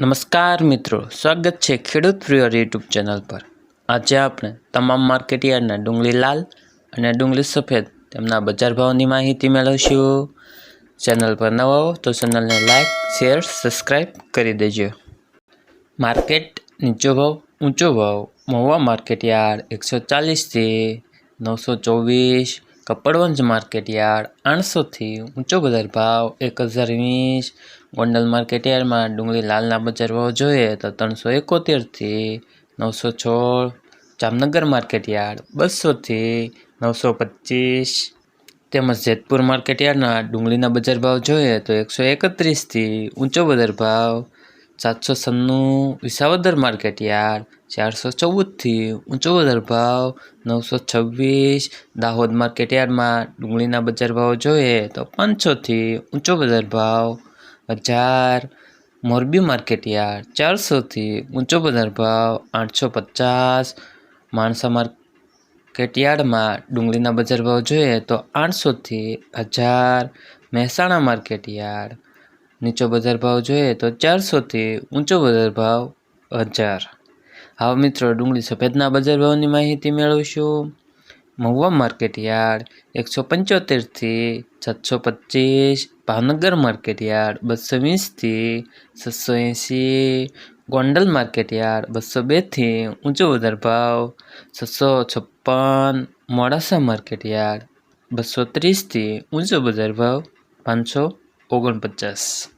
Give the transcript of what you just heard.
નમસ્કાર મિત્રો, સ્વાગત છે ખેડૂત પ્રિય યુટ્યુબ ચેનલ પર। આજે આપણે તમામ માર્કેટયાર્ડના ડુંગળી લાલ અને ડુંગળી સફેદ તેમના બજાર ભાવની માહિતી મેળવશું। ચેનલ પર નવા હો તો ચેનલને લાઇક, શેર, સબસ્ક્રાઈબ કરી દેજો। માર્કેટ નીચો ભાવ ઊંચો ભાવ મહુવા માર્કેટયાર્ડ 140 થી 924, કપડવંજ માર્કેટયાર્ડ 800 થી ઊંચો બજાર ભાવ 1020। ગોંડલ માર્કેટયાર્ડમાં ડુંગળી લાલના બજાર ભાવ જોઈએ તો 371 થી 916। જામનગર માર્કેટયાર્ડ 200 થી 925 તેમજ જેતપુર માર્કેટયાર્ડના ડુંગળીના બજાર ભાવ જોઈએ તો 131 થી ઊંચો બજાર ભાવ 796। વિસાવદર માર્કેટયાર્ડ 414 થી ઊંચો બજાર ભાવ 926। દાહોદ માર્કેટયાર્ડમાં ડુંગળીના બજાર ભાવ જોઈએ તો 500 થી ઊંચો બજાર ભાવ 1000। મોરબી માર્કેટયાર્ડ 400 થી ઊંચો બજાર ભાવ 850। માણસા માર્કેટયાર્ડમાં ડુંગળીના બજાર ભાવ જોઈએ તો 800 થી 1000। મહેસાણા માર્કેટયાર્ડ નીચો બજાર ભાવ જોઈએ તો 400 થી ઊંચો બજાર ભાવ 1000। હવે મિત્રો ડુંગળી સફેદના બજાર ભાવની માહિતી મેળવીશું। મહુવા માર્કેટયાર્ડ 175 થી 725। ભાવનગર માર્કેટયાર્ડ 220 થી 680। ગોંડલ માર્કેટયાર્ડ 202 થી ઊંચો બજાર ભાવ 656। મોડાસા માર્કેટયાર્ડ 230 થી ઊંચો બજાર ભાવ 549।